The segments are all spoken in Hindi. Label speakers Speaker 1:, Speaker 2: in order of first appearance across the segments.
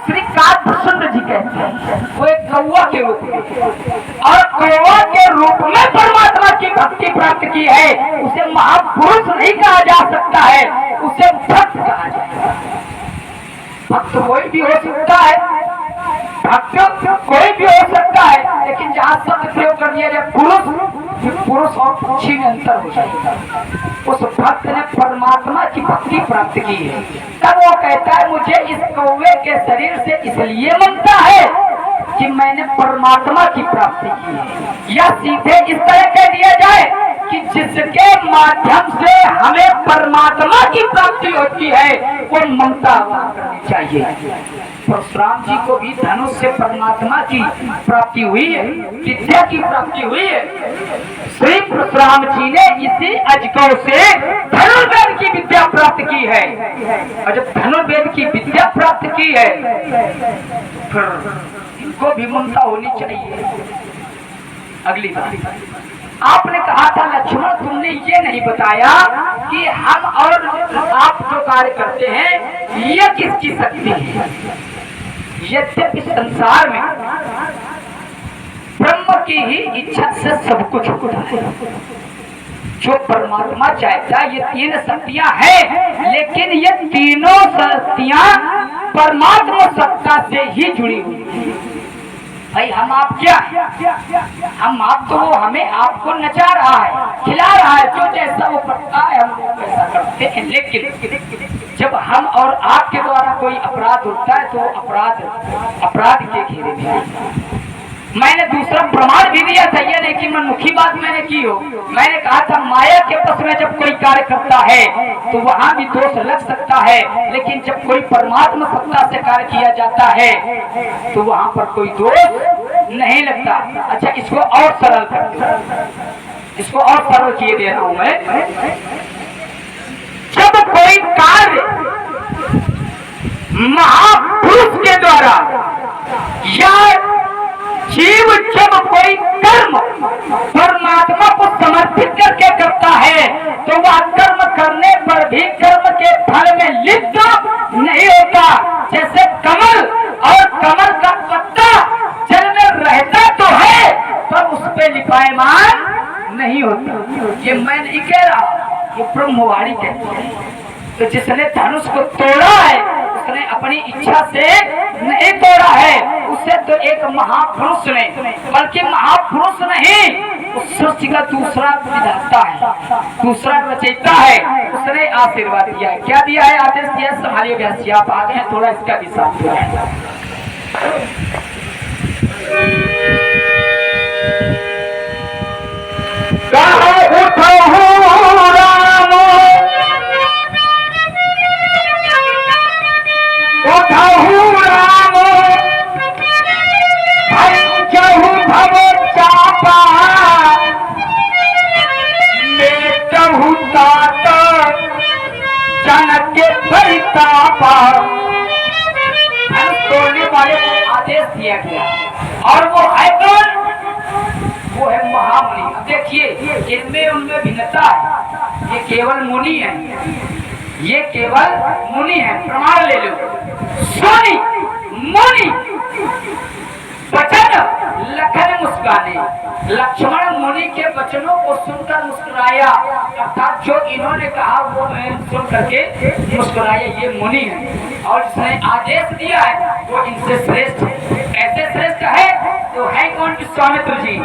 Speaker 1: श्री काकभूषण जी कहते हैं वो एक कौवा के रूप में, और कौवा के रूप में परमात्मा की भक्ति प्राप्त की है, उसे महापुरुष नहीं कहा जा सकता है, उसे भक्त कहा जाएगा। भक्त कोई भी हो सकता है, भक्त कोई भी हो सकता है, लेकिन जहाँ शब्द प्रयोग कर दिया जाए पुरुष और पक्षी में अंतर हो जाएगा। उस भक्त ने परमात्मा की भक्ति प्राप्त की है, तब वो कहता है मुझे इस कौवे के शरीर से इसलिए मनता है कि मैंने परमात्मा की प्राप्ति की है। या सीधे इस तरह कह दिया जाए कि जिसके माध्यम से हमें परमात्मा की प्राप्ति होती है वो ममता करनी चाहिए। परशुराम जी को भी धनुष से परमात्मा की प्राप्ति हुई है, विद्या की प्राप्ति हुई है। श्री परशुराम जी ने इसी अजगौ से धनुर्वेद की विद्या प्राप्त की है, और जब धनुर्वेद की विद्या प्राप्त की है फिर इनको भी ममता होनी चाहिए। अगली बात आपने कहा था लक्ष्मण, तुमने ये नहीं बताया कि हम और आप जो कार्य करते हैं ये किसकी शक्ति है। यद्यपि संसार में ब्रह्म की ही इच्छा से सब कुछ होता है, जो परमात्मा चाहता है। ये तीन शक्तियां हैं, लेकिन ये तीनों शक्तियां परमात्मा सत्ता से ही जुड़ी हुई है। भाई हम आप क्या, हम आप तो वो हमें आपको नचा रहा है, खिला रहा है, जो जैसा वो करता है हम वैसा करते हैं। लेकिन जब हम और आपके द्वारा कोई अपराध होता है तो अपराध के घेरे में मैंने दूसरा प्रमाण भी दिया था, ये नहीं कि मनमुखी बात मैंने की हो। मैंने कहा था माया के बस में जब कोई कार्य करता है तो वहां भी दोष लग सकता है, लेकिन जब कोई परमात्मा सत्ता से कार्य किया जाता है तो वहां पर कोई दोष नहीं लगता। अच्छा इसको और सरल कर, इसको और सरल किए दे रहा हूं मैं। जब कोई कार्य महापुरुष के द्वारा या जीव जब कोई कर्म परमात्मा को समर्पित करके करता है तो वह कर्म करने पर भी कर्म के फल में लिप्त नहीं होता। जैसे कमल और कमल का पत्ता जल में रहता तो है पर उस पे लिपायमान नहीं होता। ये मैं नहीं कह रहा, ये ब्रह्मवाणी कहती है। तो जिसने धनुष को तोड़ा है उसने अपनी इच्छा से नहीं तोड़ा है, उसे तो एक महापुरुष ने, बल्कि महापुरुष नहीं उस सृष्टि का दूसरा विधाता है, दूसरा रचयिता है, उसने आशीर्वाद दिया है। क्या दिया है? आदेश दिया है संभालिए व्यासी, आप आगे हैं, थोड़ा इसका विश्वास तोड़ने वाले को आदेश दिया गया, और वो है कौन? वो है महामुनि। अब देखिए इनमें उनमें भिन्नता है, ये केवल मुनि है, ये केवल मुनि है। प्रमाण ले लो, सोनी मुनि वचन लखन मुस्काने, लक्ष्मण मुनि के वचनों को सुनकर मुस्कुराया, अर्थात जो इन्होंने कहा वो सुन करके मुस्कुराया, ये मुनि है। और जिसने आदेश दिया है वो इनसे श्रेष्ठ है। कैसे श्रेष्ठ है? तो है कौन? विश्वामित्र जी।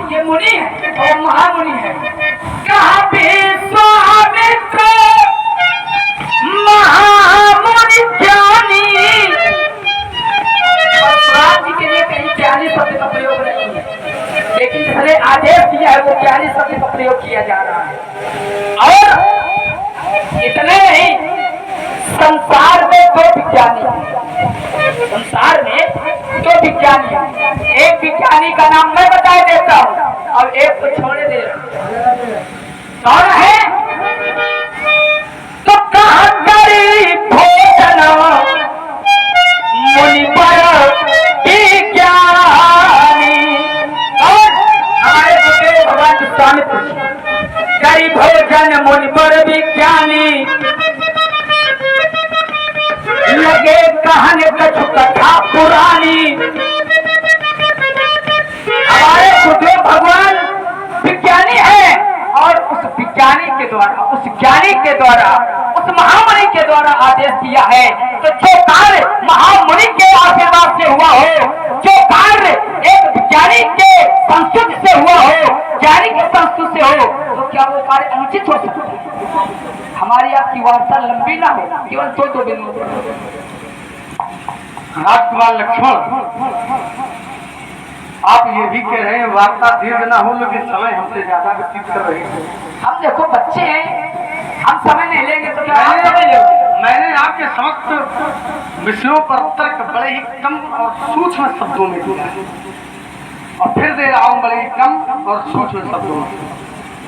Speaker 1: ये मुनि है और महामुनि है। कहा विश्वामित्र महामुनि ज्ञानी, परशुराम जी के लिए कहीं ज्ञानी शब्द का प्रयोग नहीं है, लेकिन जिसने आदेश दिया है वो ज्ञानी शब्द का प्रयोग किया जा रहा है। और इतने नहीं, संसार में दो विज्ञानी हैं, संसार में दो विज्ञानी हैं। एक विज्ञानी का नाम मैं बता देता हूँ और एक को छोड़ दे रहा हूँ। कौन है? तो कहा करी भोजन मुनि पर विज्ञान, द्वारा, उस महामुनि के द्वारा आदेश दिया है। तो जो कार्य महामुनि के आशीर्वाद से हुआ हो, जो कार्य एक ज्ञानी के संस्तुति से हुआ हो, ज्ञानी के संस्तुति से हो, तो क्या वो कार्य अनुचित हो सकता है? हमारी आपकी वार्ता लंबी ना हो, केवल दो बिंदु।
Speaker 2: राजकुमार लक्ष्मण, आप ये भी कह रहे हैं वार्ता दीर्घ ना हो, लेकिन समय हमसे ज्यादा व्यतीत कर रहे हैं।
Speaker 1: हम देखो बच्चे हैं, हम समय नहीं लेंगे तो क्या आप समय लोगे?
Speaker 2: मैंने आपके समक्ष विषयों पर तर्क बड़े ही कम और सूक्ष्म शब्दों में दिया है, और फिर दे रहा हूं बड़े ही कम और सूक्ष्म शब्दों में।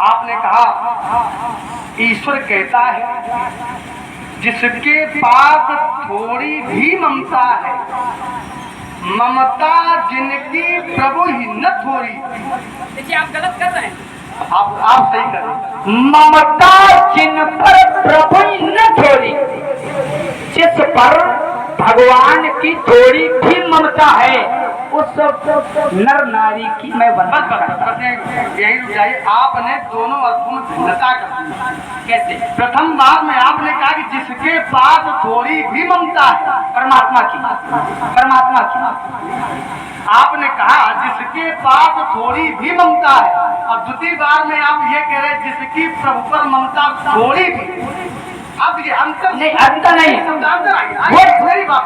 Speaker 2: आपने कहा ईश्वर कहता है जिसके पास थोड़ी भी ममता है, ममता जिनकी प्रभु ही न थोड़ी।
Speaker 1: देखिए आप गलत कर रहे हैं,
Speaker 2: आप सही कर रहे हैं।
Speaker 1: ममता जिन पर प्रभु ही न थोड़ी, जिस पर भगवान की थोड़ी भी ममता है, उस नर नारी की मैं वंदना करता हूं।
Speaker 2: यही रुझाई आपने दोनों अर्थों में भिन्नता कर दी।
Speaker 1: कैसे?
Speaker 2: प्रथम बात में आपने कहा कि जिसके पास थोड़ी भी ममता है,
Speaker 1: परमात्मा की, परमात्मा की।
Speaker 2: आपने कहा जिसके पास थोड़ी भी ममता है, और द्वितीय बार में आप ये कह रहे हैं जिसकी प्रभु पर ममता थोड़ी भी। अब ये अंतर
Speaker 1: नहीं, अंतर नहीं,
Speaker 2: मेरी बात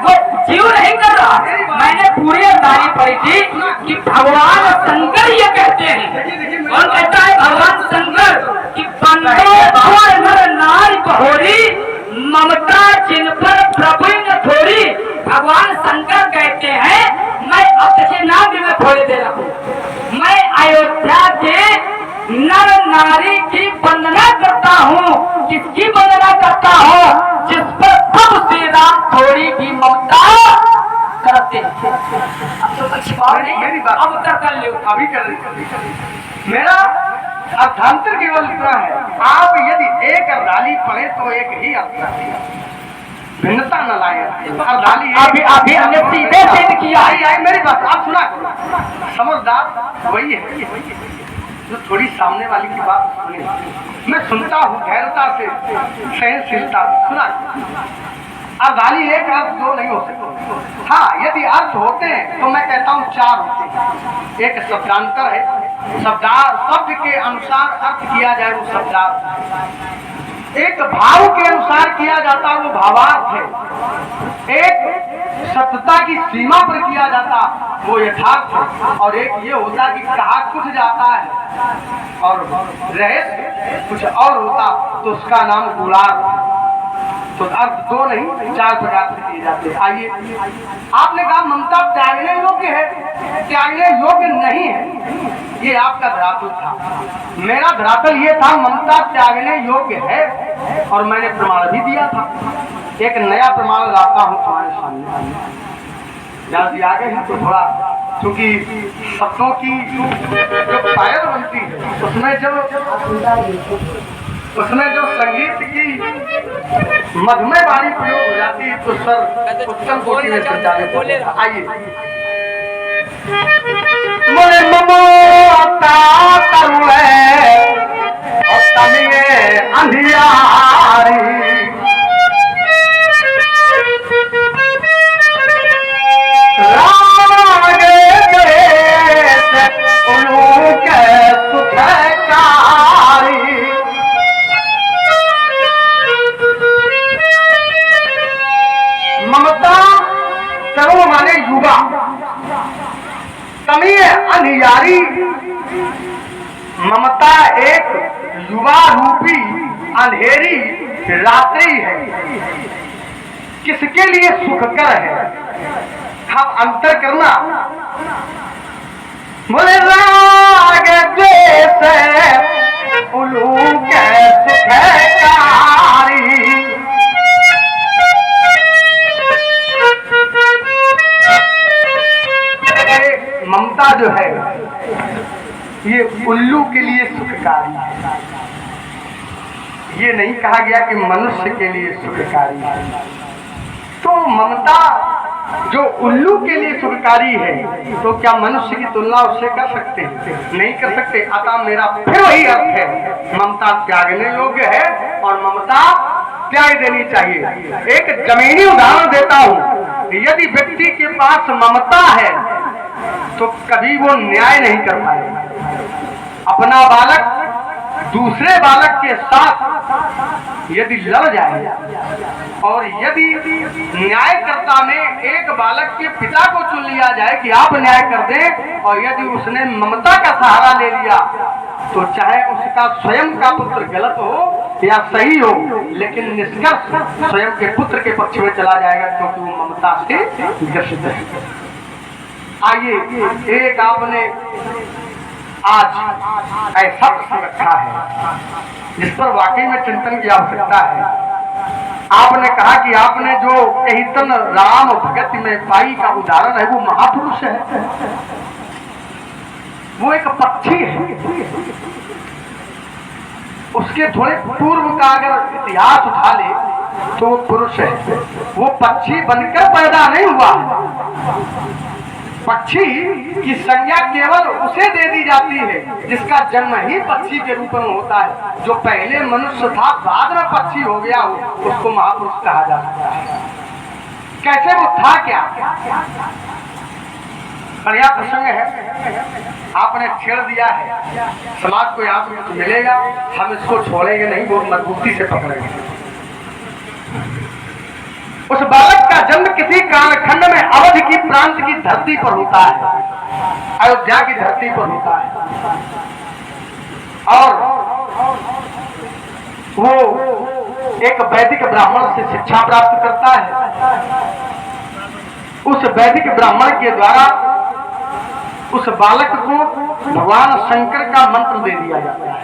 Speaker 1: वो जीव नहीं कर रहा। मैंने पूरी अवधारी पढ़ी थी कि भगवान शंकर ये कहते हैं, और कहता है भगवान शंकर कि नर नारी बहोरी, ममता जिन पर प्रभु न थोड़ी। भगवान शंकर कहते हैं, मैं अपने नाम भी मैं थोड़े दे रहा हूँ, मैं अयोध्या के नर नारी की वंदना करता हूँ। किसकी वंदना करता हूँ? जिस पर प्रभु श्री राम थोड़ी भी ममता करते हैं। अब तो कुछ बात नहीं,
Speaker 2: मेरी बात
Speaker 1: अब उत्तर कर लो।
Speaker 2: अभी कर रही। मेरा अर्थांतर केवल इतना है, आप यदि एक अर्धाली पढ़े तो एक ही अर्थ है, भिन्नता न लाए। अर्धाली
Speaker 1: अभी हमने सीधे सिद्ध किया।
Speaker 2: आई मेरी बात आप सुना करो। समझदार वही है जो थोड़ी सामने वाली की बात सुने। मैं सुनता हूँ धैर्यता से, सहनशीलता से। सुना अर्धाली एक अर्थ दो नहीं हो सकते। हाँ, यदि अर्थ होते हैं तो मैं कहता हूँ चार होते हैं। एक शब्दांतर है, शब्द के अनुसार अर्थ किया जाए वो शब्दार्थ। एक भाव के अनुसार किया जाता वो भावार्थ है। एक सत्यता की सीमा पर किया जाता वो यथार्थ है, और एक ये होता कि कहा कुछ जाता है और रहस्य कुछ और होता तो उसका नाम गुणार्थ। तो अर्थ दो नहीं चार प्रकार से किए जाते हैं। आइए, आपने कहा ममता त्यागने योग्य है, त्यागने योग्य नहीं है, ये आपका धरातल था। मेरा धरातल ये था ममता त्यागने योग्य है, और मैंने प्रमाण भी दिया था। एक नया प्रमाण लाता हूँ तुम्हारे सामने। जल्दी आगे है तो थोड़ा, क्योंकि शब्दों की जो पायल बनती है उसमें जो संगीत की मधुमेह वाली प्रयोग हो जाती है तो सर उत्तम कोटि में संचालित। आइए, मोरे ममता तरुए और तमिए अंधियारी, माने युवा, तमीय अंधियारी। ममता एक युवा रूपी अंधेरी रात्रि है, किसके लिए सुखकर है? हम अंतर करना। बोले राग द्वेष उलू के सुखकारी, ममता जो है ये उल्लू के लिए सुखकारी है। ये नहीं कहा गया कि मनुष्य के लिए सुखकारी है। तो ममता जो उल्लू के लिए शुभकारी है, तो क्या मनुष्य की तुलना उससे कर सकते हैं? नहीं कर सकते। अतः मेरा फिर वही अर्थ है, ममता त्यागने योग्य है और ममता त्याग देनी चाहिए। एक जमीनी उदाहरण देता हूं, यदि व्यक्ति के पास ममता है तो कभी वो न्याय नहीं कर पाएगा। अपना बालक दूसरे बालक के साथ यदि लड़ जाए और यदि न्यायकर्ता में एक बालक के पिता को चुन लिया जाए कि आप न्याय कर दें, और यदि उसने ममता का सहारा ले लिया, तो चाहे उसका स्वयं का पुत्र गलत हो या सही हो, लेकिन निष्कर्ष स्वयं के पुत्र के पक्ष में चला जाएगा, क्योंकि वो ममता से ग्रसित है। आइए, एक आपने आज ऐसा प्रश्न रखा है जिस पर वाकई में चिंतन की आवश्यकता है। आपने कहा कि आपने जो कहीतन राम भगत में पाई का उदाहरण है वो महापुरुष है, वो एक पक्षी है। उसके थोड़े पूर्व का अगर इतिहास उठा ले तो वो पुरुष है। वो पक्षी बनकर पैदा नहीं हुआ है। पक्षी की संज्ञा केवल उसे दे दी जाती है जिसका जन्म ही पक्षी के रूप में होता है। जो पहले मनुष्य था बाद में पक्षी हो गया हो, उसको महापुरुष कहा जा सकता है। कैसे वो था क्या? बढ़िया प्रसंग है, आपने छेड़ दिया है। समाज को यहाँ से कुछ मिलेगा, हम इसको छोड़ेंगे नहीं, बहुत मजबूती से पकड़ेंगे। उस बालक का जन्म किसी कालखंड में अवध की प्रांत की धरती पर होता है, अयोध्या की धरती पर होता है, और वो एक वैदिक ब्राह्मण से शिक्षा प्राप्त करता है। उस वैदिक ब्राह्मण के द्वारा उस बालक को भगवान शंकर का मंत्र दे दिया जाता है।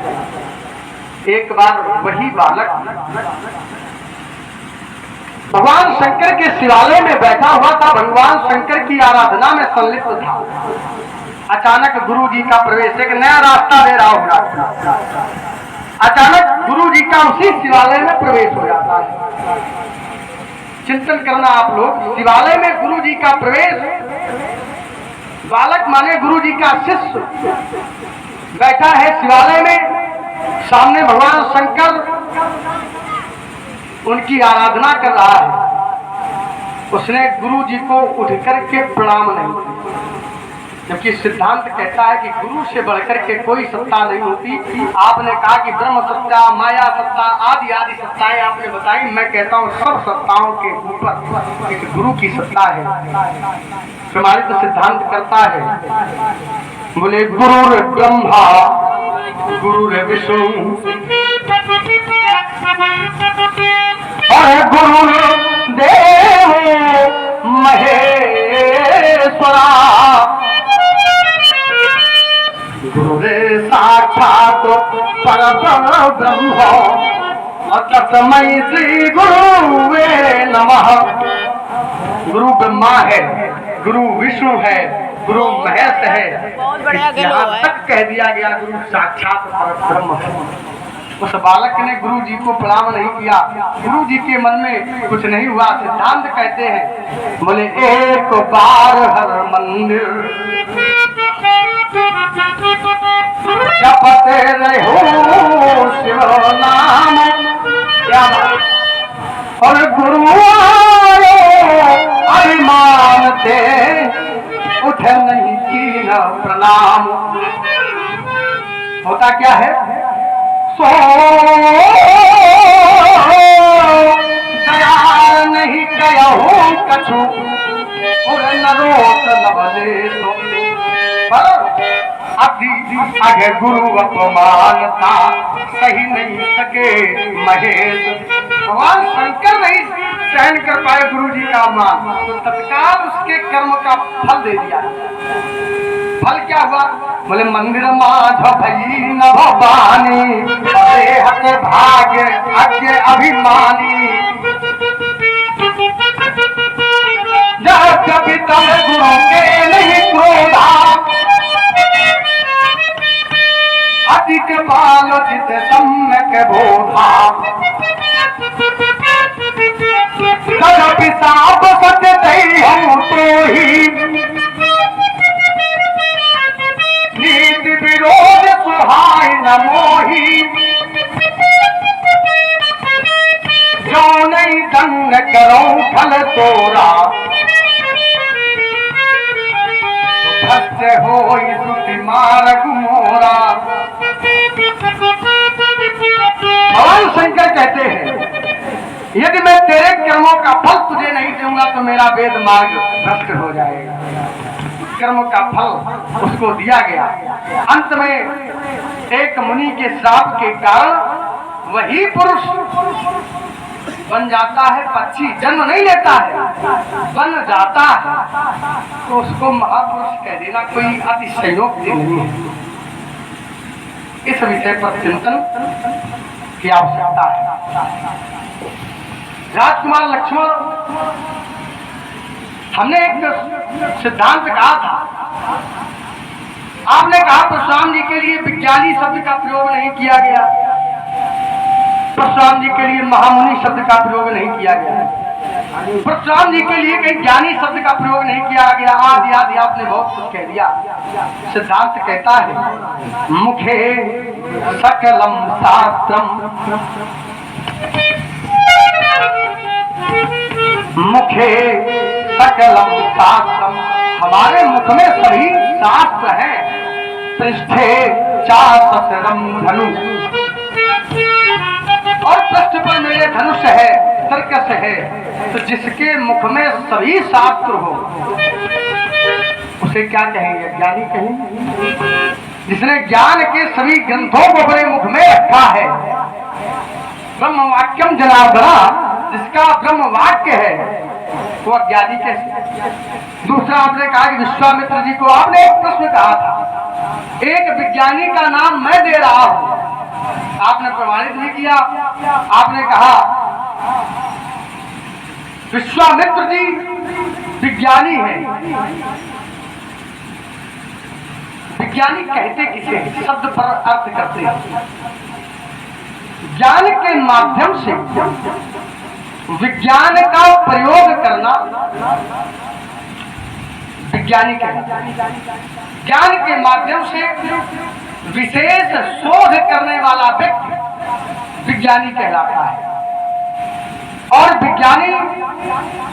Speaker 2: एक बार वही बालक भगवान शंकर के शिवालय में बैठा हुआ था, भगवान शंकर की आराधना में संलिप्त था। अचानक गुरु जी का प्रवेश, एक नया रास्ता दे रहा होगा, अचानक गुरु जी का उसी शिवालय में प्रवेश हो जाता है। चिंतन करना आप लोग, शिवालय में गुरु जी का प्रवेश, बालक माने गुरु जी का शिष्य बैठा है शिवालय में, सामने भगवान शंकर उनकी आराधना कर रहा है। उसने गुरु जी को उठ करके प्रणाम नहीं किया, जबकि सिद्धांत कहता है कि गुरु से बढ़कर के कोई सत्ता नहीं होती। आपने कहा कि ब्रह्म सत्ता, माया सत्ता, आदि आदि सत्ताएं आपने बताई। मैं कहता हूँ सब सत्ताओं के ऊपर एक गुरु की सत्ता है। प्रमाणित तो सिद्धांत करता है, बोले गुरु ब्रह्मा गुरु विष्णु और गुरु देव महेश्वरा, गुरु साक्षात परब्रह्म ब्रह्म और तस्मै श्री गुरुवे नमः। गुरु ब्रह्मा है, गुरु विष्णु है, गुरु महेश है, यहाँ तक कह दिया गया गुरु साक्षात परब्रह्म है। उस बालक ने गुरु जी को प्रणाम नहीं किया, गुरु जी के मन में कुछ नहीं हुआ। सिद्धांत कहते हैं, बोले एक बार हर मंदिर जपते रहो शिव नाम, क्या बात। और गुरु अभिमान थे उठे नहीं की न प्रणाम। होता क्या है, सो दया नहीं गया हूँ कछु और नरोत लबले आगे गुरु अपमान था सही नहीं सके महेश। भगवान शंकर नहीं सहन कर पाए गुरु जी का अपमान, तो तत्काल उसके कर्म का फल दे दिया। फल क्या हुआ, बोले मंदिर माझ भई न भवानी हक भाग्य अज्ञ अभिमानी। जब तब गुरु के नहीं क्रोधा अधिक बालोचित सम्यक बोधा। कदपि साप सत्य हम तोरा भक्त हो श्रुति मार्ग मोरा। भगवान शंकर कहते हैं यदि मैं तेरे कर्मों का फल तुझे नहीं दूंगा तो मेरा वेद मार्ग भ्रष्ट हो जाएगा। कर्म का फल उसको दिया गया। अंत में एक मुनि के श्राप के कारण वही पुरुष बन जाता है पक्षी, जन्म नहीं लेता है, बन जाता है, तो उसको महापुरुष कह देना कोई अतिशयोक्ति नहीं है। इस विषय पर चिंतन की आवश्यकता है। राजकुमार लक्ष्मण, हमने एक सिद्धांत कहा था, आपने कहा परशुराम जी के लिए विज्ञानी शब्द का प्रयोग नहीं किया गया, परशुराम जी के लिए महामुनि शब्द का प्रयोग नहीं किया गया, परशुराम जी के लिए कहीं ज्ञानी शब्द का प्रयोग नहीं किया गया। आदि आदि आपने बहुत कुछ कह दिया। सिद्धांत कहता है मुखे सकलम शास्त्रम, मुखे सकलम शास्त्रम, हमारे मुख में सभी शास्त्र हैं। पृष्ठे चासरम धनु, और पृष्ठ पर मेरे धनुष है, सर्कस है। तो जिसके मुख में सभी शास्त्र हो उसे क्या कहेंगे? ज्ञानी कहेंगे। जिसने ज्ञान के सभी ग्रंथों को अपने मुख में रखा है, ब्रह्म वाक्यम जनार्दना, जिसका ब्रह्म वाक्य है वो अज्ञानी कैसे? दूसरा आपने कहा कि विश्वामित्र जी को आपने एक प्रश्न कहा था, एक विज्ञानी का नाम मैं दे रहा हूं, आपने प्रमाणित नहीं किया। आपने कहा विश्वामित्र जी विज्ञानी हैं। विज्ञानी कहते किसे? शब्द पर अर्थ करते हैं। ज्ञान के माध्यम से विज्ञान का प्रयोग करना विज्ञानी कहलाता है। ज्ञान के माध्यम से विशेष शोध करने वाला व्यक्ति विज्ञानी कहलाता है। और विज्ञानी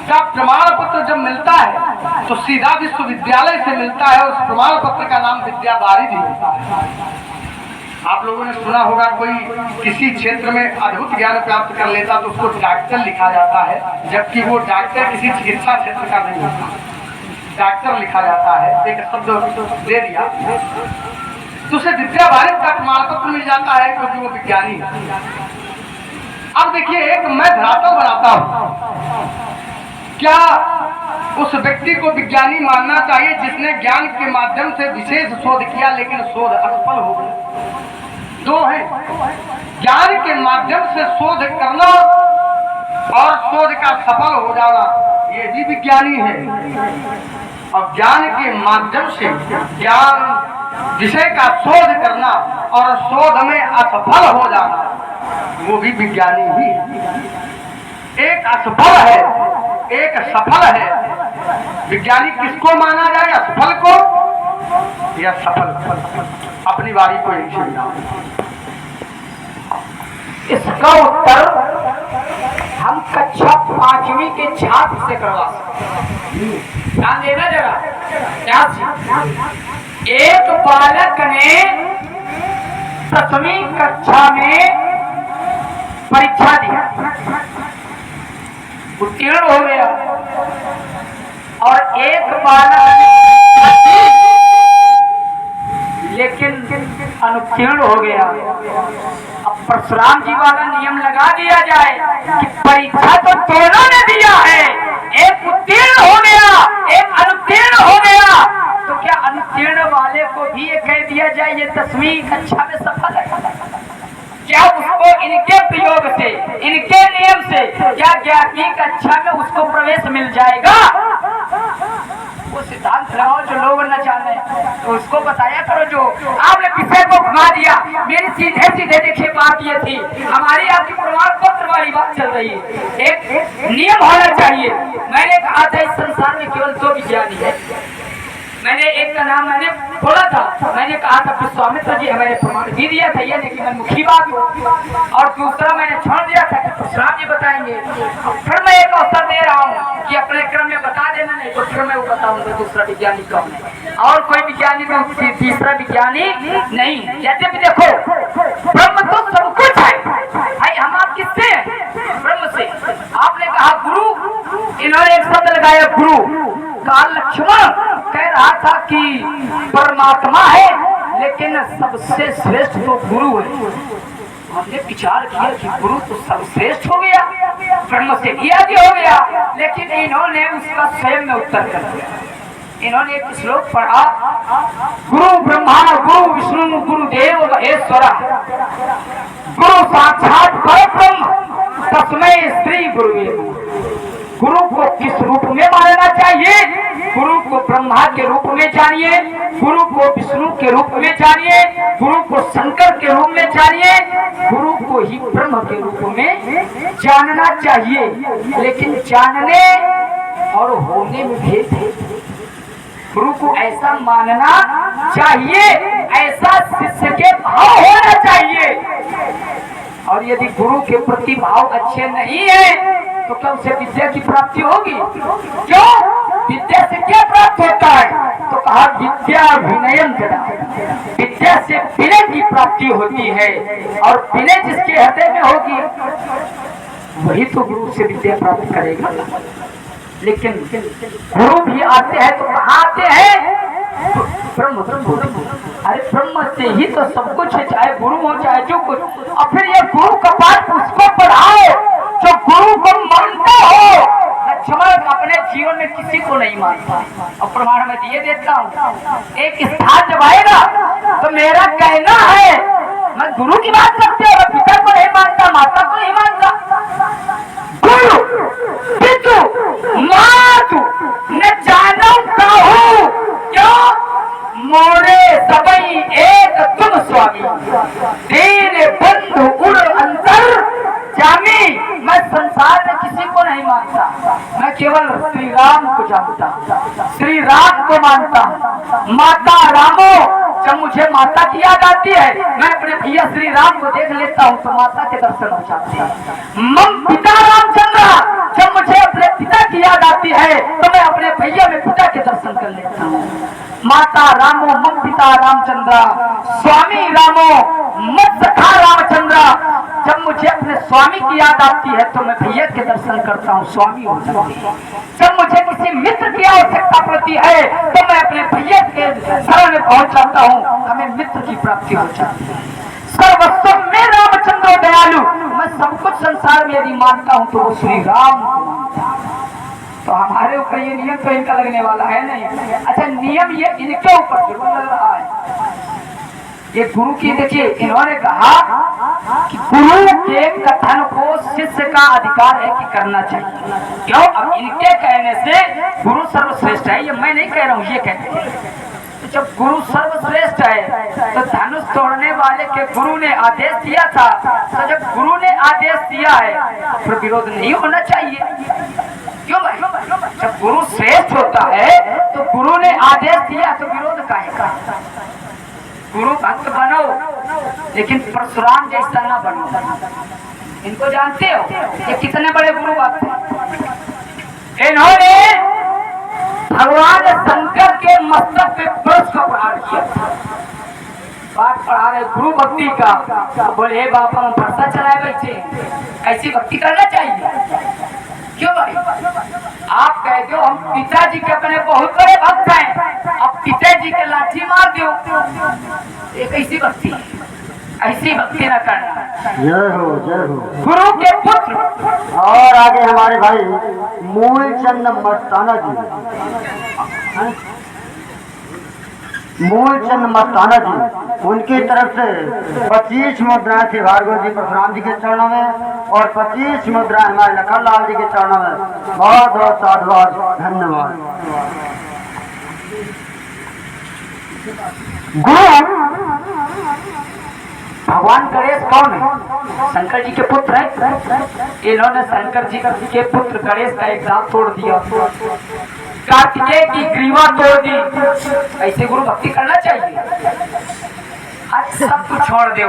Speaker 2: का प्रमाण पत्र जब मिलता है तो सीधा विश्वविद्यालय से मिलता है। उस प्रमाण पत्र का नाम विद्यावारिधि होता है। आप लोगों ने सुना होगा कोई किसी क्षेत्र में अद्भुत ज्ञान प्राप्त कर लेता तो उसको डॉक्टर लिखा जाता है, जबकि वो डॉक्टर किसी चिकित्सा क्षेत्र का नहीं होता, डॉक्टर लिखा जाता है। एक शब्द दे दिया तो उसे विद्यावारिधि का प्रमाण पत्र मिल जाता है क्योंकि वो विज्ञानी है। अब देखिए, एक मैं धरातल बनाता हूं, क्या उस व्यक्ति को विज्ञानी मानना चाहिए जिसने ज्ञान के माध्यम से विशेष शोध किया लेकिन शोध असफल हो गया? दो है, ज्ञान के माध्यम से शोध करना और शोध का सफल हो जाना, ये भी विज्ञानी है। और ज्ञान के माध्यम से ज्ञान विषय का शोध करना और शोध में असफल हो जाना, वो भी विज्ञानी ही है। एक असफल है, एक सफल है। विज्ञानी किसको माना जाए, असफल को या सफल? अपनी बारी को एक समझाओ।
Speaker 1: इसका उत्तर हम कक्षा 5वीं के छात्र से करवा सकते हैं। ध्यान देना जरा। क्या एक बालक ने 10वीं कक्षा में परीक्षा दिया, उत्तीर्ण हो गया, और एक बालक लेकिन अनुत्तीर्ण हो गया। अब परशुराम जी वाला नियम लगा दिया जाए कि परीक्षा तो दोनों ने दिया है, एक उत्तीर्ण हो गया, एक अनुत्तीर्ण हो गया, तो क्या अनुत्तीर्ण वाले को भी ये कह दिया जाए ये 10वीं कक्षा में सफल है? क्या उसको इनके प्रयोग से, इनके नियम से क्या 11वीं कक्षा में उसको प्रवेश मिल जाएगा? वो सिद्धांत लगाओ जो लोग न जाने, तो उसको बताया करो। जो आपने विषय को घुमा दिया, मेरी सीधे सीधे देखिए बात ये थी, हमारी आपकी प्रमाण पत्र वाली बात चल रही है। एक नियम होना चाहिए। मैंने कहा था इस संसार में केवल 2 विज्ञानी है। मैंने एक का नाम मैंने बोला था, मैंने कहा था विश्वामित्र जी हमें प्रमाण भी दिया था ये नहीं कि मैं मुखी बात हूँ, और दूसरा मैंने छोड़ दिया था कि परशुराम जी बताएंगे। फिर मैं एक अवसर दे रहा हूँ कि अपने क्रम में बता देना, नहीं तो फिर मैं वो बताऊंगा दूसरा विज्ञानी कौन है, और कोई विज्ञानी तो तीसरा विज्ञानी नहीं। जैसे भी देखो ब्रह्म तो सब कुछ है भाई, हम आप किससे हैं? ब्रह्म से। आपने कहा गुरु, इन्होंने एक शब्द लगाया गुरु का। लक्ष्मण कह रहा था कि परमात्मा है लेकिन सबसे श्रेष्ठ तो गुरु है। हमने विचार किया कि गुरु तो सर्वश्रेष्ठ हो गया, ब्रह्म से भी आगे हो गया, लेकिन इन्होंने उसका स्वयं में उत्तर कर दिया। इन्होंने एक श्लोक पढ़ा, गुरु ब्रह्मा गुरु विष्णु गुरुदेव महेश्वरा गुरु साक्षात परब्रह्म तस्मै श्री गुरुवे। गुरु को किस रूप में मानना चाहिए? गुरु को ब्रह्मा के रूप में जानिए, गुरु को विष्णु के रूप में जानिए, गुरु को शंकर के रूप में जानिए, गुरु को ही ब्रह्म के रूप में जानना चाहिए। लेकिन जानने और होने में भेद है। गुरु को ऐसा मानना चाहिए, ऐसा शिष्य के भाव होना चाहिए। और यदि गुरु के प्रति भाव अच्छे नहीं है तो क्या उसे विद्या की प्राप्ति होगी? क्यों? विद्या से क्या प्राप्त होता है? तो कहा विद्या विनयम जड़ा, विद्या से विनय की प्राप्ति होती है, और विनय जिसके हृदय में होगी वही तो गुरु से विद्या प्राप्त करेगा। लेकिन गुरु भी आते हैं तो कहाँ आते हैं? ब्रह्म। अरे ब्रह्म से ही तो सब कुछ है, चाहे गुरु हो चाहे जो कुछ। और फिर ये गुरु का पाठ उसको पढ़ाओ जो गुरु को मानता हो। लक्ष्मण अपने जीवन में किसी को नहीं मानता, और प्रमाण में दिए देता हूँ। एक स्थान जब आएगा तो मेरा कहना है, मैं गुरु की बात करते हो, पिता को नहीं मानता, माता को नहीं मानता। गुरु पितु मातु न जानो कहूँ, क्यों? मोरे सबई एक तुम स्वामी, तेरे बंधु उड़ अंतर जामी। मैं संसार में किसी को नहीं मानता, मैं केवल श्री राम को जानता, श्री राम को मानता। माता रामो, जब मुझे माता की याद आती है मैं अपने भैया श्री राम को देख लेता हूँ तो माता के दर्शन हो जाते हैं। मम पिता रामचंद्र, जब मुझे अपने पिता की याद आती है तो मैं अपने भैया में पिता के दर्शन कर लेता हूँ। माता रामो मम पिता रामचंद्र, स्वामी रामो मत सखा रामचंद्र, जब मुझे अपने स्वामी की याद आती है तो मैं भैया के दर्शन करता हूँ, स्वामी हो जाती है। जब मुझे किसी मित्र की आवश्यकता पड़ती है तो मैं अपने भैया के शरण में पहुंच जाता हूँ, हमें मित्र की प्राप्ति हो जाती है। सर्वस्व में रामचंद्र दयालु, मैं सब कुछ संसार में यदि मानता हूँ तो वो श्री राम को मानता हूँ। तो हमारे ऊपर ये नियम तो इनका लगने वाला है नहीं। अच्छा, नियम ये इनके ऊपर जरूर लग रहा है। ये गुरु की देखिए, इन्होंने कहा कि गुरु के कथन को शिष्य का अधिकार है कि करना चाहिए। क्यों? अब इनके कहने से गुरु सर्वश्रेष्ठ है, ये मैं नहीं कह रहा हूँ, ये कहते हैं। तो जब गुरु सर्वश्रेष्ठ है तो धनुष तोड़ने वाले के गुरु ने आदेश दिया था, तो जब गुरु ने आदेश दिया है तो फिर विरोध नहीं होना चाहिए। क्यों भाई? जब गुरु श्रेष्ठ होता है तो गुरु ने आदेश दिया तो विरोध काहे का? गुरु भक्त बनो, लेकिन परशुराम जैसा ना बनो। इनको जानते हो ये कितने बड़े गुरु भक्त हैं? इन्होंने भगवान शंकर के मस्तक पे ब्रश का प्रहार किया। पाठ पढ़ा रहे गुरु भक्ति का, तो बोले हे बाबा हम भरसा चलाए बैठे, ऐसी भक्ति करना चाहिए। क्यों भाई? आप कह दो हम पिताजी के अपने बहुत बड़े भक्त हैं, अब पिताजी के लाठी मार दो, एक ऐसी भक्ति, ऐसी भक्ति न करना।
Speaker 3: जय हो जय हो।
Speaker 1: गुरु के पुत्र
Speaker 3: और आगे हमारे भाई मूलचंद मस्ताना जी, मूलचंद मस्ताना जी, उनकी तरफ से 25 मुद्राएं थी भार्गव जी परशुराम जी के चरणों में, और 25 मुद्राएं हमारे लखन लाल जी के चरणों में। बहुत बहुत साधुवाद, धन्यवाद।
Speaker 1: गुरु भगवान गणेश कौन है? शंकर जी के पुत्र हैं। इन्होंने शंकर जी के पुत्र गणेश का एक दांत तोड़ दिया, कार्तिकेय की ग्रीवा तोड़ दी, ऐसे गुरु भक्ति करना चाहिए। आज सब कुछ छोड़ दो।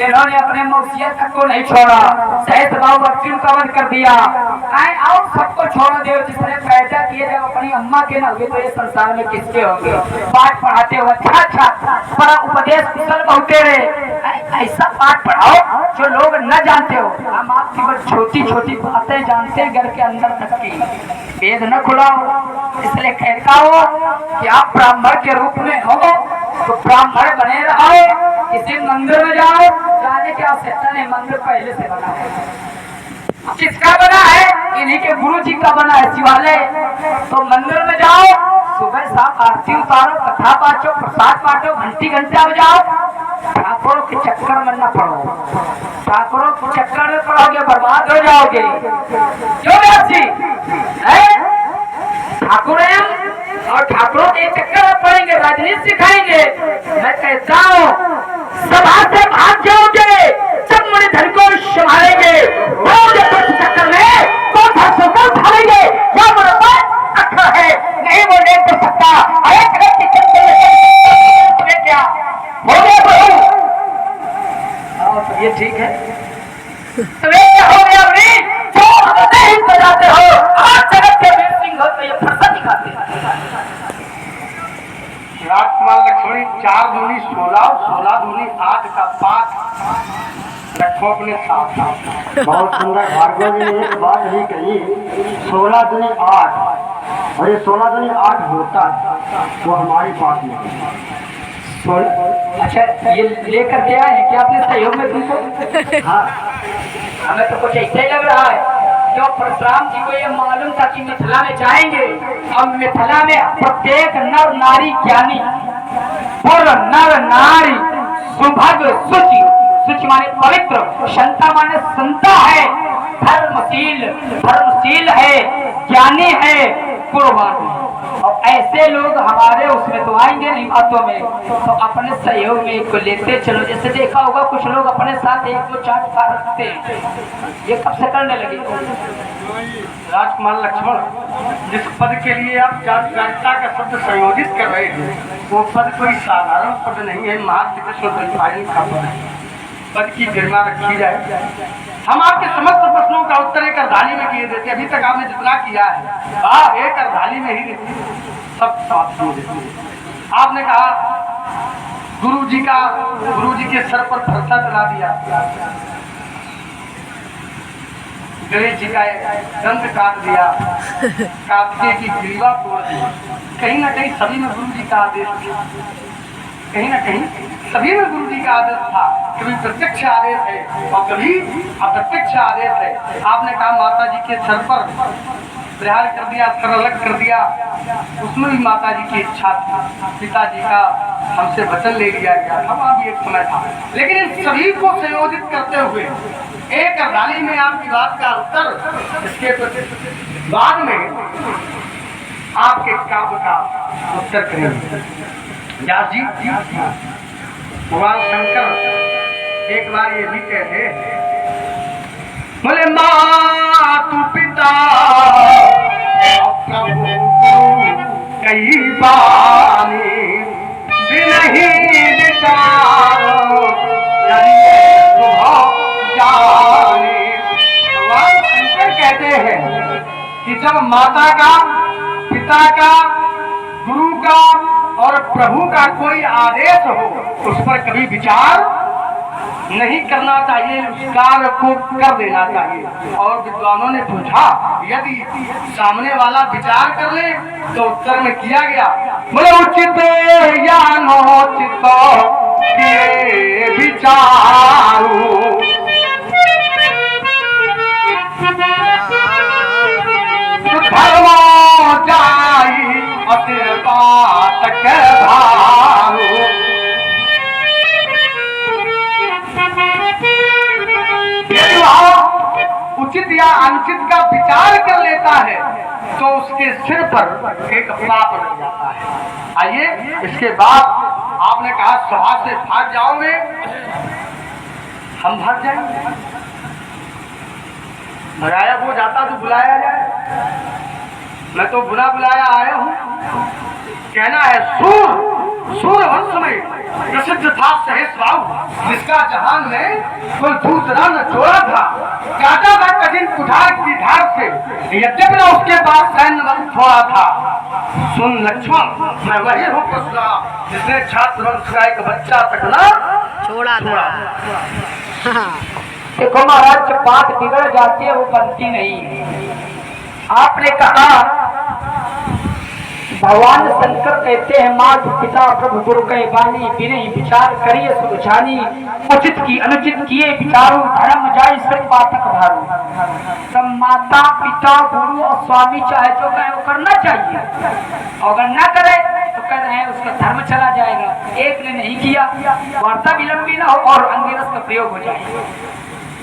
Speaker 1: इन्होंने अपने मौसियत तक को नहीं छोड़ा, सहित भाव भक्ति का वध कर दिया। आए आओ सबको छोड़ दो। जिसने पैदा किए जब अपनी अम्मा के न हुए तो ये संसार में किसके होंगे। पाठ पढ़ाते हो अच्छा अच्छा, पर उपदेश कुशल बहुते रहे। ऐसा पाठ पढ़ाओ जो लोग न जानते हो। हम आप केवल छोटी छोटी बातें जानते हैं, घर के अंदर तक की वेद न खुलाओ। इसलिए कहता हूँ कि आप ब्राह्मण के रूप में हो तो ब्राह्मण बने रहो। किसी मंदिर में जाओ, जाने की आवश्यकता नहीं, मंदिर पहले से बना है। किसका बना है? इन्हीं के गुरु जी का बना है शिवालय। तो मंदिर में जाओ, सुबह शाम आरती उतारो, कथा बांटो, प्रसाद बांटो, घंटी घंटा बजाओ। ठाकुरों के चक्कर में न पड़ो। ठाकुरों के चक्कर में पड़ोगे बर्बाद हो जाओगे। क्यों ऐसी ठाकुर और ठाकुरों के चक्कर में पड़ेंगे, राजनीति सिखाएंगे। मैं कहता हूँ सभा से भाग जाओगे, सब मुझे धन को संभालेंगे। चक्कर में कौन धरसों को उठाएंगे, या बराबर अक्खर है नहीं वो नहीं कर सकता। अरे क्या हो गया प्रभु? तो ये ठीक है, तो क्या हो गया? नहीं बजाते हो, आज जगत के वीर सिंह हो तो ये फरसा दिखाते हैं।
Speaker 2: राजकुमार लक्ष्मणी 4 दूनी 16, 16 दूनी 8 का पाठ रखो अपने साथ।
Speaker 3: बहुत सुंदर भार्गव जी ने एक बात ही कही, 16 दूनी 8, और ये 16 दूनी 8 होता है वो हमारी बात नहीं।
Speaker 1: अच्छा ये लेकर के आए क्या अपने सहयोग में तुमको?
Speaker 3: हाँ,
Speaker 1: हमें तो कुछ ऐसा ही लग रहा है क्यों परशुराम जी को ये मालूम था कि मिथिला में जाएंगे और मिथिला में प्रत्येक नर नारी ज्ञानी और नर नारी सुभग सुचि, सुचि माने पवित्र, संता माने संता है, धर्मशील है, ज्ञानी है, कुर्बान है। और ऐसे लोग हमारे उसमें तो आएंगे नहीं बातों में, तो अपने सहयोग में एक को लेते चलो। जैसे देखा होगा कुछ लोग अपने साथ 1-2 चाट खा रखते हैं, ये कब से करने लगे?
Speaker 2: राजकुमार लक्ष्मण, जिस पद के लिए आप जागरूकता का शब्द संयोजित कर रहे हैं वो पद कोई साधारण पद नहीं है, महान का पद है। पद की गरिमा रखी जाए। हम आपके समस्त प्रश्नों का उत्तर एक अर्धाली में किए देते। अभी तक आपने जितना किया है एक अर्धाली में ही सब बात हो देते। आपने कहा गुरु जी के सर पर फरसा चला दिया, गणेश जी का दंत काट दिया, कार्तिकेय की ग्रीवा तोड़ दी। कहीं ना कहीं सभी में गुरु जी का आदेश था, कहीं ना कहीं सभी में गुरु जी का आदेश था। कभी प्रत्यक्ष आदेश है और कभी अप्रत्यक्ष आदेश है। आपने कहा माता जी के सर पर प्रहार कर दिया, सर अलग कर दिया, उसमें भी माता जी की इच्छा थी। पिताजी का हमसे वचन ले लिया गया था, वहाँ भी एक समय था। लेकिन इन सभी को संयोजित करते हुए एक अर्धाली में आपकी बात का उत्तर, इसके बाद में आपके काव्य का उत्तर करेंगे। व्यास जी, भगवान शंकर एक बार ये भी कहते बोले मातु पिता प्रभु कई बानी बिनहि विचारो जाने। भगवान शंकर कहते हैं कि जब माता का, पिता का, गुरु का और प्रभु का कोई आदेश हो उस पर कभी विचार नहीं करना चाहिए, उस कार्य को कर देना चाहिए। और विद्वानों ने पूछा यदि सामने वाला विचार कर ले तो उत्तर में किया गया बोले उचित या नोचित विचारू धर्मो जाई अतिर बात के भारू। यदि वह उचित या अनुचित का विचार कर लेता है तो उसके सिर पर एक पाप लग जाता है। आइए इसके बाद आपने कहा सभा से भाग जाओगे, हम भाग जाएंगे। गायब हो जाता तो बुलाया जाए, मैं तो बुला बुलाया आया हूँ। कहना है सूर वंश में प्रसिद्ध था सहस्राव, जिसका जहान में कोई दूसरा न जोड़ा था। काटा था कठिन कुठार की धार से, यद्यपि न उसके पास सैन्य बल थोड़ा था। सुन लक्ष्मण, मैं वही हूँ परशुराम जिसने छात्र वंश का एक बच्चा तक न
Speaker 4: छोड़ा था।
Speaker 1: देखो महाराज, जब बात बिगड़ जाती है वो बनती नहीं है। आपने कहा भगवान शंकर कहते हैं मात पिता प्रभु गुरु कहे बानी, बिने विचार करिए सुख जानी, उचित की अनुचित किए विचारो, धर्म जाय सब बातक भारो। सब माता पिता गुरु और स्वामी चाहे जो कहे वो करना चाहिए, और अगर न करे तो कह रहे हैं उसका धर्म चला जाएगा। एक ने नहीं किया, वार्ता विलंबी न हो और अंगिरस का प्रयोग हो जाए।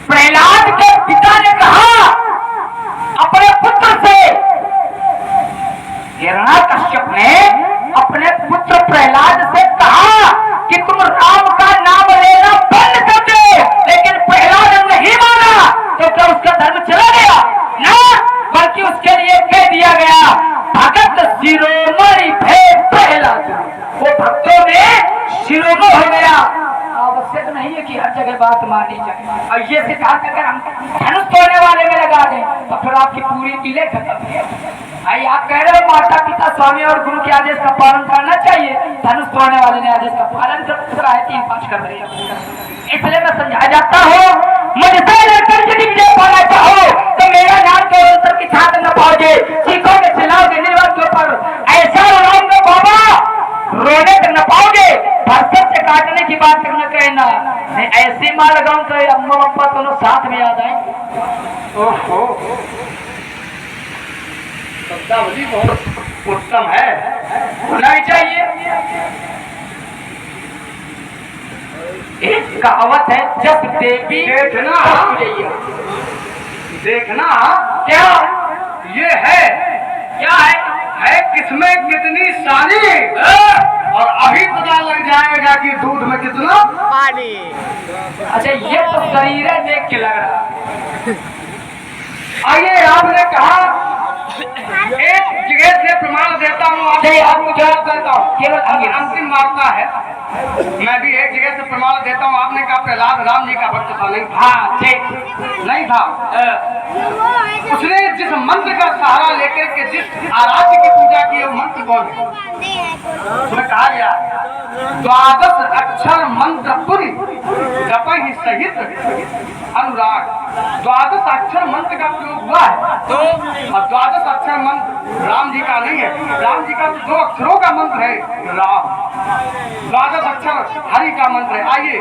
Speaker 1: प्रहलाद के पिता ने कहा अपने पुत्र से, हिरण्याकश्यप ने अपने पुत्र प्रहलाद से कहा कि तुम राम का नाम लेना बंद कर दे, लेकिन प्रहलाद नहीं माना तो क्या उसका धर्म चला गया? ना, बल्कि उसके लिए कह दिया गया भगत शिरोमणि भेद प्रहलाद। वो भक्तों में शिरोमणि हो गया। आवश्यक नहीं है कि हर जगह बात मानी जाए, और ये सिद्धांत अगर हम धनुष तोड़ने वाले में लगा दें तो फिर आपकी पूरी टीले खत्म है। भाई आप कह रहे हो माता पिता स्वामी और गुरु के आदेश का पालन करना चाहिए, धनुष तोड़ने वाले ने आदेश का पालन कर रहा है, 3-5 कर रहे हैं। इसलिए मैं समझा जाता हूँ, मुझसे लेकर यदि विजय पाना चाहो तो मेरा नाम के अंतर की छात न पाओगे, सीखोगे चिल्लाओगे निर्वाद के ऊपर, ऐसा रोनाऊंगा बाबा रोने तक न पाओगे। भरसक से काटने की बात करना कहना नहीं, ऐसी मार लगाऊं तो अम्मा पप्पा दोनों साथ में याद आए।
Speaker 2: ओहो, शब्दावली बहुत उत्तम है,
Speaker 1: होना ही चाहिए। एक कहावत है, जब देवी
Speaker 2: देखना देखना
Speaker 1: क्या
Speaker 2: ये है
Speaker 1: क्या
Speaker 2: है किसमें कितनी सानी, और अभी पता लग जाएगा कि दूध में कितना
Speaker 4: पानी।
Speaker 1: अच्छा, ये तो शरीर है देख के लग रहा।
Speaker 2: आइए, आपने कहा एक जगह से प्रमाण देता हूँ, आपको जवाब देता हूँ,
Speaker 1: केवल
Speaker 2: अंतिम वार्ता है। मैं भी एक जगह से प्रमाण देता हूँ। आपने कहा प्रहलाद राम जी का भक्त था, नहीं?
Speaker 1: हाँ ठीक
Speaker 2: नहीं था। उसने जिस मंत्र का सहारा लेकर के जिस आराध्य की पूजा की, वो मंत्र कौन है? उसमें कहा गया 12 अक्षर मंत्र पुरी जपहि सहित अनुराग। 12 अक्षर मंत्र का प्रयोग हुआ है, और 12 अक्षर मंत्र राम जी का नहीं है। राम जी का 2 अक्षरों का मंत्र है राम, 12 अक्षर हरि का मंत्र है। आइए,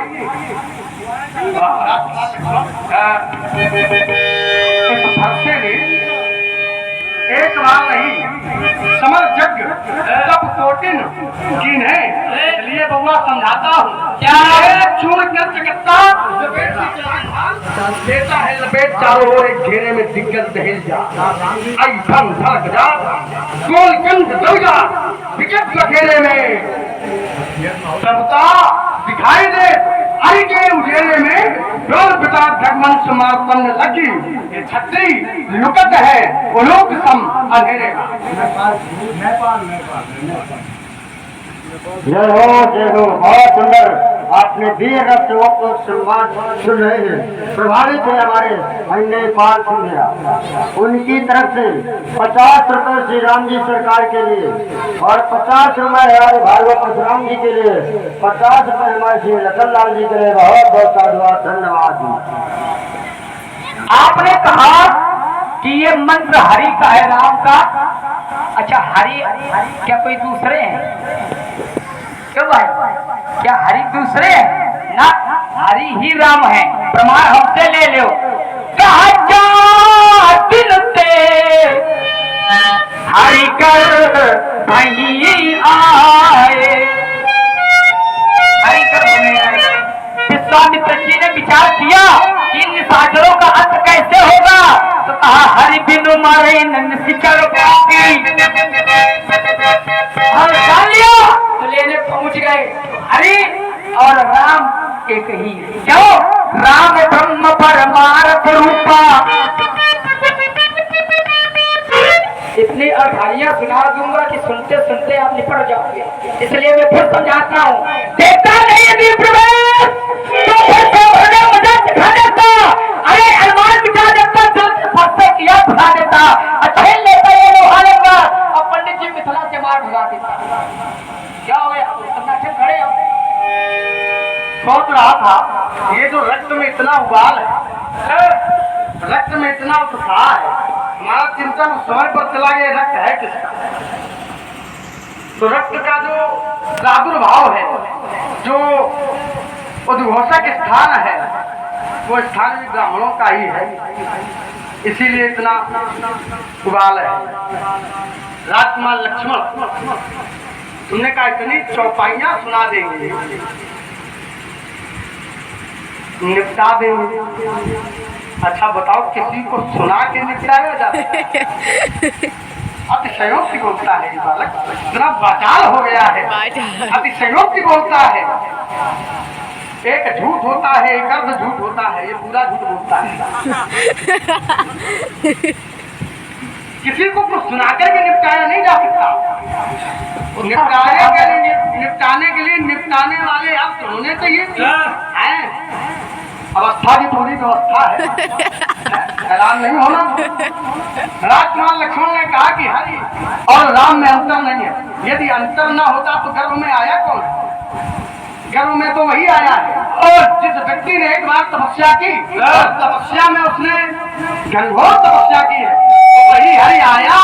Speaker 2: इस भक्से ने एक बार नहीं समर जग तब कोटिन कीन है, इसलिए बउआ समझाता हूँ। क्या है? चूर कर सकता देता है लपेट चारों ओर, एक घेरे में दिग्गज दहेज जा आई धन धड़क जा गोल कंध दो जा विकेट घेरे में सबता दिखाई दे। हरि के उजेले में डोल पिता जगमन समापन लगी, ये छत्री लुकत है वो लोग सम अंधेरे का।
Speaker 3: जय हो, बहुत सुंदर। आपने वीर रथ को सम्मान सुन रहे हैं, प्रभावित है हमारे अन्य पाल सिंह मेरा। उनकी तरफ से 50 रुपए श्री राम जी सरकार के लिए, और 50 रुपए हमारे भाई परशुराम जी के लिए, 50 रुपए हमारे श्री लखन लाल जी के लिए। बहुत बहुत साधुवाद, धन्यवाद।
Speaker 1: आपने कहा कि ये मंत्र हरि का है, राम का। अच्छा, हरि क्या कोई दूसरे हैं? क्यों भाई, क्या हरि दूसरे हैं? ना, हरि ही राम है। प्रमाण हमसे ले लो। कहा जा दिल ते हरि कर वहीं आए, हरि कर वहीं आए। विश्वामित्र जी ने विचार किया कि इन निशाचरों का अंत कैसे होगा, तो कहा हरि बिनु मारे निशाचर और जान लिया तो लेने पहुंच गए। हरि और राम एक ही है। क्यों? राम ब्रह्म परमार्थ रूपा। इतनी ऐसा कहानियां सुना दूंगा कि सुनते सुनते आप निपट जाओगे। इसलिए मैं फिर समझाता हूँ, देखता नहीं यदि प्रवेश तो फिर से भरने मजा सिखा देता, अरे अरमान बिठा देता, दिल से फंसते किया भुला देता, अच्छे लेता ये लोहा लगा और पंडित जी मिथिला से मार भुला देता। क्या हो गया? खड़े हो।
Speaker 2: सोच रहा था ये जो रक्त में इतना उबाल है, रक्त में इतना उत्साह है, हमारा चिंतन समय पर चला गया रक्त है किसका। तो रक्त का जो प्रादुर्भाव है, जो उद्घोषक स्थान है, वो स्थान भी ब्राह्मणों का ही है, इसीलिए इतना उबाल है। राजकुमार लक्ष्मण, तुमने कहा इतनी चौपाइयां सुना देंगे, निपटा देंगे। अच्छा बताओ, किसी को सुना के निपटाया जाता है? अतिशयोक्ति बोलता है ये बालक, इतना बाचाल हो गया है, अतिशयोक्ति बोलता है। एक झूठ होता है, एक अर्ध झूठ होता है, ये पूरा झूठ बोलता है। किसी को कुछ सुनाकर के निपटाया नहीं जा सकता। निपटाने के लिए निपटाने वाले आप होने चाहिए हैं। अवस्था की पूरी व्यवस्था है, हैरान नहीं होना। राजकुमार लक्ष्मण ने कहा कि हरि और राम में अंतर नहीं है। यदि अंतर ना होता तो गर्भ में आया कौन? गर्भ में तो वही आया है। और जिस व्यक्ति ने एक बार तपस्या की, तपस्या में उसने घनघोर तपस्या की है, वही हरि आया,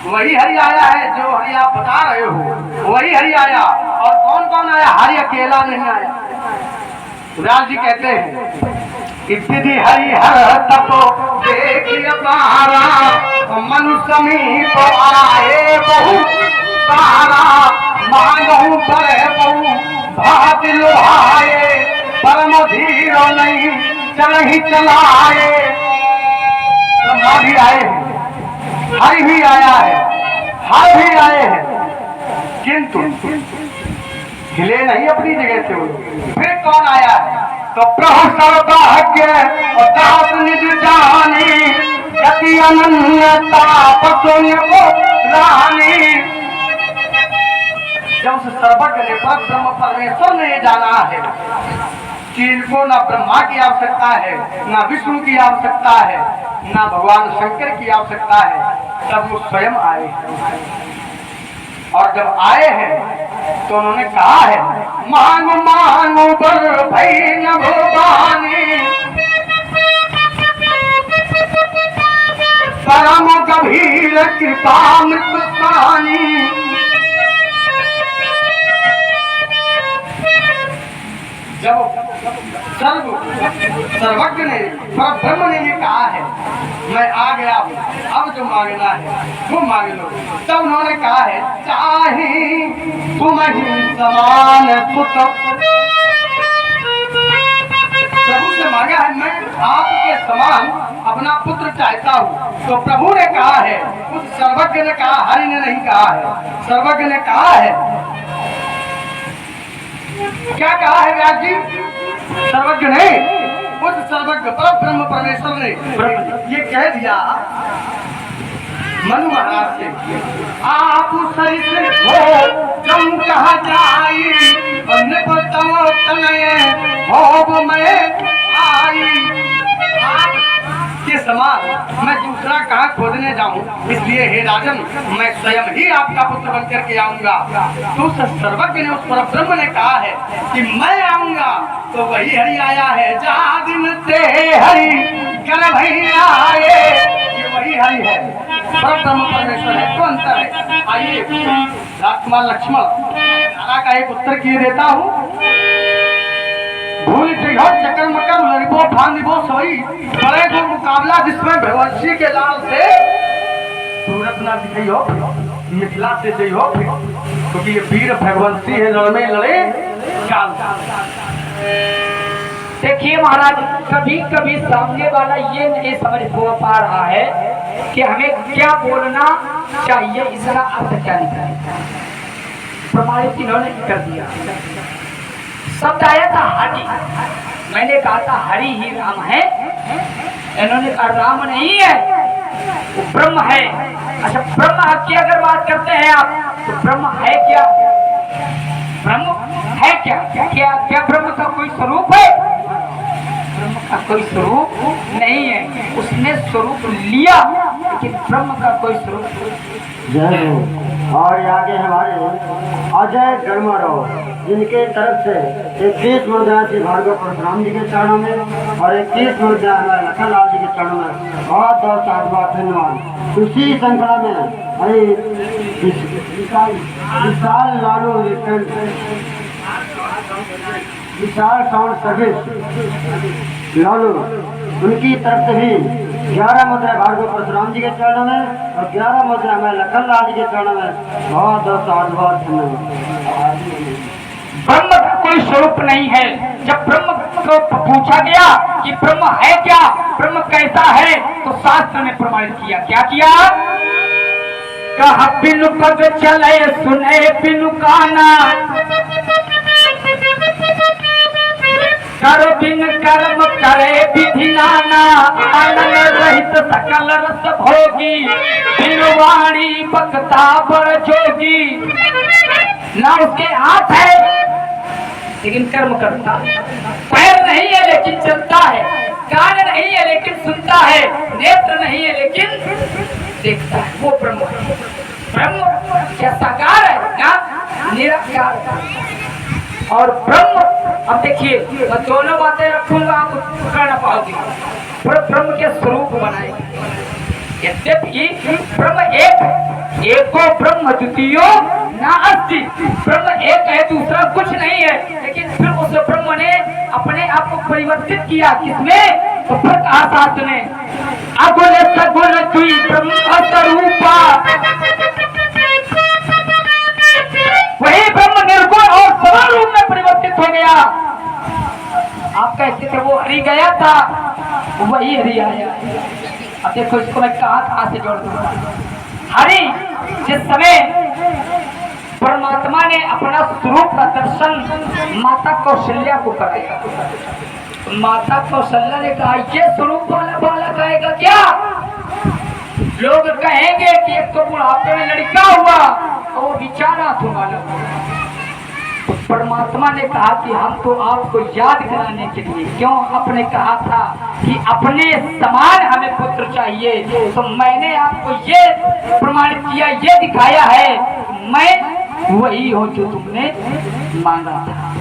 Speaker 2: वही हरि आया है। जो हरि आप बता रहे हो वही हरि आया। और कौन कौन आया? हरि अकेला नहीं आया। व्यास जी कहते हैं, इत्यादि हरि हर तपो देखिए पारा, मनु समीप आए बहु पारा, मांगहु पर बहु भात लोहाए, परम धीरो नहीं चलहि चलाए। ब्रह्मा भी आए हैं, हरि भी आया है, हर भी आए हैं, किंतु हिले नहीं अपनी जगह से। फिर कौन आया है? तो प्रभु सर्वभाग्य और दास निज जानी, गति अनन्यता पशुन्य को रानी। जब उस सर्वज्ञ ने पर ब्रह्म परमेश्वर ने ये जाना है कि इनको ना ब्रह्मा की आवश्यकता है, ना विष्णु की आवश्यकता है, ना भगवान शंकर की आवश्यकता है, तब वो स्वयं आए। और जब आए हैं तो उन्होंने कहा है, मांगो मांगो बर भई न भवानी, परम गंभीर कृपा मृत्युसानी। जब सर्वज्ञ ने पर ब्रह्म ने ये कहा है, मैं आ गया हूँ, अब जो मांगना है वो मांग लो। तब उन्होंने कहा है, चाहे तुम ही समान पुत्र। प्रभु से मांगा है, मैं आपके समान अपना पुत्र चाहता हूँ। तो प्रभु ने कहा है, उस सर्वज्ञ ने कहा, हरि ने नहीं कहा है, सर्वज्ञ ने कहा है। क्या कहा है व्यास जी? सर्वज्ञ ने, उस सर्वज्ञ पर ब्रह्म परमेश्वर ने ये कह दिया मनु महाराज से, आप सरित हो जम कहा जाई, हो मैं आई। आपके समान मैं दूसरा कहाँ खोजने जाऊं, इसलिए हे राजन, मैं स्वयं ही आपका पुत्र बनकर के आऊंगा। तो उस सर्वज्ञ ने, उस पर ब्रह्म ने कहा है कि मैं आऊंगा, तो वही हरि आया है। जादिन ते हरि कर भैया आए, ये वही हरि है, पर ब्रह्म परमेश्वर है। तो अंतर है। आइए राजकुमार लक्ष्मण, तारा का एक उत्तर किए देता हूँ। भूल जइहो चक्कर मकर लड़बो फांदिबो सोई, बड़े को मुकाबला जिसमें भगवंशी के लाल से सूरत ना दिखइहो, मिथिला से जइहो, क्योंकि ये वीर भगवंशी है, लड़ने लड़े काल।
Speaker 1: देखिए महाराज, कभी कभी सामने वाला ये नहीं समझ पा रहा है कि हमें क्या बोलना चाहिए, इसका अर्थ क्या निकलेगा। प्रमाणित इन्होंने कर दिया। शब्द आया था हरि, मैंने कहा था हरि ही राम है, इन्होंने कहा राम नहीं है, वो ब्रह्म है। अच्छा, ब्रह्म की अगर बात करते हैं आप, तो ब्रह्म है क्या? ब्रह्म है क्या? क्या क्या ब्रह्म का कोई स्वरूप है? ब्रह्म का कोई स्वरूप नहीं है, उसने स्वरूप लिया, लेकिन ब्रह्म का कोई स्वरूप।
Speaker 3: जय हो। और आगे हमारे अजय गर्माराव, जिनके तरफ से 21 मुद्रा श्री भार्गव परशुराम जी के चरणों में और 21 मुद्रा हमारे लखन लाल जी के चरणों में बहुत बहुत साधुवाद, धन्यवाद। उसी श्रृंखला में विशाल लालू विशाल साउंड सर्विस लालू, उनकी तरफ से भी 11 मुद्रा भार्गव परशुराम जी के चरणों में और 11 मुद्रा हमारे लखन लाल जी के चरणों में बहुत बहुत साधुवाद, धन्यवाद।
Speaker 1: ब्रह्म का कोई स्वरूप नहीं है। जब ब्रह्म को पूछा गया कि ब्रह्म है क्या, ब्रह्म कैसा है, तो शास्त्र ने प्रमाणित किया। क्या किया? कहा बिनु पग चले सुने बिनु काना, कर बिन कर्म करे विधि नाना, आनंद रहित सकल रस भोगी, बिनु वाणी बकता बर जोगी। ना उसके हाथ है लेकिन कर्म करता है, पैर नहीं है लेकिन चलता है, कान नहीं है लेकिन सुनता है, नेत्र नहीं है लेकिन देखता है, वो ब्रह्म है। ब्रह्म क्या साकार है ना, निराकार। और ब्रह्म, अब देखिए मैं दोनों बातें रखूंगा, आप पकड़ ना पाओगे। ब्रह्म के स्वरूप बनाएंगे। यद्यपि ब्रह्म एक है, एको ब्रह्म द्वितीयो नास्ति, ब्रह्म एक है, दूसरा कुछ नहीं है, लेकिन फिर उस ब्रह्म ने अपने आप को परिवर्तित किया। किसमें? तो फिर कहा शास्त्र ने, अगुण सगुण तुई ब्रह्म स्वरूपा, वही ब्रह्म निर्गुण और सगुण रूप में परिवर्तित हो गया। आप कहते थे वो हरि गया था, वही हरि आया। अब देखो इसको मैं कहां से जोड़ दूंगा। हरि जिस समय परमात्मा ने अपना स्वरूप का दर्शन माता कौशल्या को कराया, माता कौशल्या ने कहा ये स्वरूप वाला बालक आएगा क्या? लोग कहेंगे कि एक तो बुढ़ापे में लड़का हुआ और वो बेचारा था बालक। तो परमात्मा ने कहा कि हम तो आपको याद कराने के लिए, क्यों आपने कहा था कि अपने समान हमें पुत्र चाहिए, तो मैंने आपको ये प्रमाणित किया, ये दिखाया है मैं वही हूँ जो तुमने मांगा था।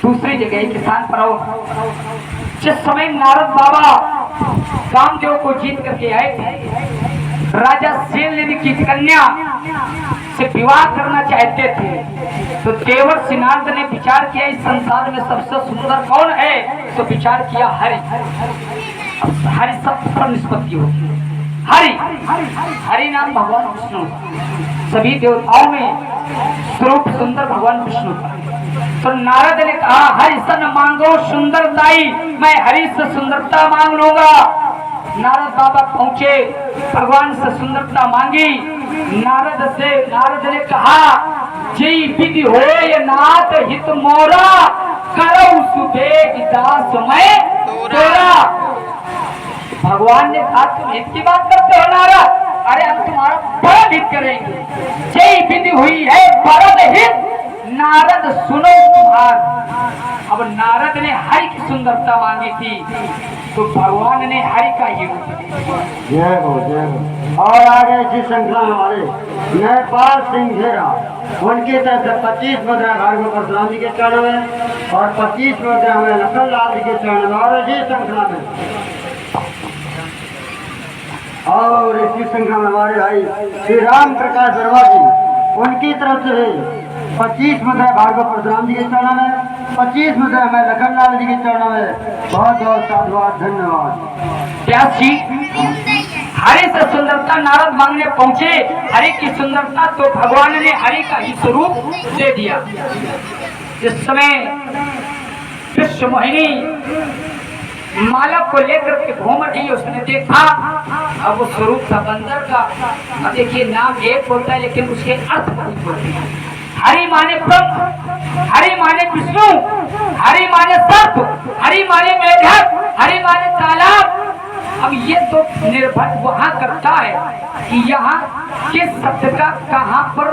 Speaker 1: दूसरी जगह किसान पर जिस समय नारद बाबा कामदेव को जीत करके आए थे, राजा शैलनिधि की कन्या से विवाह करना चाहते थे, तो देवर सिनार्द ने विचार किया इस संसार में सबसे सुंदर कौन है, तो विचार किया हरि। हरि सब पर निष्पत्ति होगी। हरि हरि नाम भगवान विष्णु, सभी देवताओं में स्वरूप सुंदर भगवान विष्णु। तो नारद ने कहा हरि सन मांगो सुंदरताई, मैं हरि से सुंदरता मांग लूंगा। नारद बाबा पहुंचे, भगवान से सुंदरता मांगी। नारद ने कहा जय विधि होय नाथ हित मोरा, करौ सुबेग दास मैं तोरा। भगवान ने कहा तुम हित की बात करते हो नारद? अरे हम तुम्हारा परम हित करेंगे। जय विधि हुई है परम हित, नारद सुनो तुम्हार। अब नारद ने हरि की सुंदरता मांगी थी, तो भगवान ने हरि का ही रूप दिया।
Speaker 3: जय हो जय हो। और आगे इसी श्रृंखला में हमारे नेपाल सिंह घेरा, उनकी तरफ से 25 मुद्रा भार्गव परशुराम जी के चरणों में और 25 मुद्रा हमें लखन लाल जी के चरणों में। और इसी श्रृंखला में हमारे भाई श्री राम प्रकाश वर्मा जी, उनकी तरफ से 25 मुद्रा भार्गव परशुराम जी के चरणों में, 25 मुद्रा हमें लखन लाल जी के चरणों में। बहुत बहुत साधुवाद, धन्यवाद।
Speaker 1: व्यास जी हरि से सुंदरता नारद मांगने पहुंचे। हरि की सुंदरता तो भगवान ने हरि का ही स्वरूप दे दिया। इस समय विश्व मोहिनी माला को लेकर के घूम रही, उसने देखा अब वो स्वरूप था बंदर का। अब देखिए नाम एक होता है लेकिन उसके अर्थ बहुत होते हैं। हरि माने ब्रह्म, हरि माने विष्णु, हरि माने सर्प, हरि माने मेढक, हरि माने तालाब, अब ये तो निर्भर वहाँ करता है कि यहाँ किस शब्द का कहाँ पर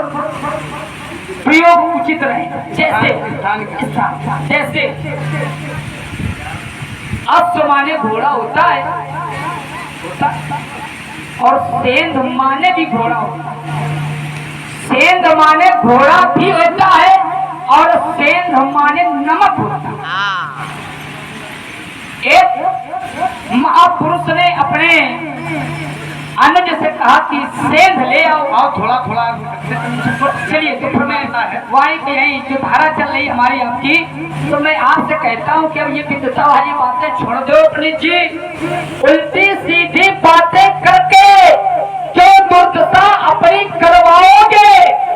Speaker 1: प्रयोग उचित रहे। जैसे अश्व माने घोड़ा होता है और सेंध माने भी घोड़ा होता है। सेंध माने घोड़ा भी होता है और सेंध माने नमक होता है।
Speaker 4: हाँ।
Speaker 1: एक महापुरुष ने अपने अनुज से कहा कि सेंध ले आओ।
Speaker 2: थोड़ा थोड़ा
Speaker 1: चलिए तो फिर मैं वाणी की यही जो धारा चल रही हमारी आपकी, तो मैं आपसे कहता हूँ कि अब ये विद्वता वाली बातें छोड़ दो अपनी जी। उल्टी सीधी बातें करके जो दुर्दशा अपनी करवाओगे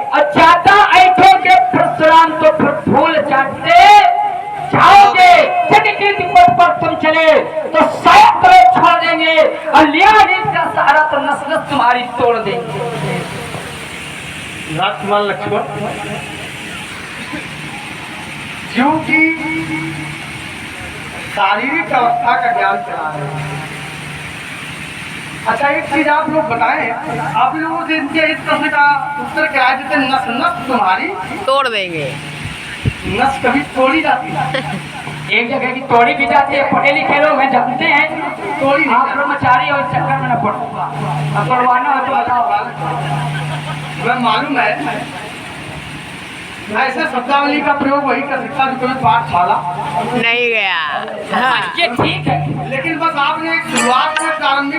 Speaker 1: और ज्यादा ऐठोगे परशुराम तो फिर फूल चाटते जाओगे। जगत पथ पर तुम चले तो शायद छोड़ देंगे और लिया जिसका सहारा तो नस नस तुम्हारी तोड़ देंगे।
Speaker 2: राजकुमार लक्ष्मण जीव की शारीरिक अवस्था का ज्ञान चला रहे हैं। अच्छा एक चीज आप लोग बताएं, आप लोगों से इनके इस प्रश्न का उत्तर क्या है? जैसे नस नस तुम्हारी
Speaker 4: तोड़ देंगे।
Speaker 2: नस कभी तोड़ी जाती है?
Speaker 1: एक जगह की तोड़ी भी जाती है। पढ़े लिखे लोग हैं, जानते हैं
Speaker 2: तोड़ी नहीं
Speaker 1: आप ब्रह्मचारी और चक्कर में न पड़ो। पढ़वाना हो तो बताओ।
Speaker 2: मैं मालूम है ऐसे शब्दावली का प्रयोग वही कर सकता जो कोई पाठशाला
Speaker 4: नहीं गया। हाँ।
Speaker 1: ये ठीक है,
Speaker 2: लेकिन बस आपने एक शुरुआत में प्रारंभिक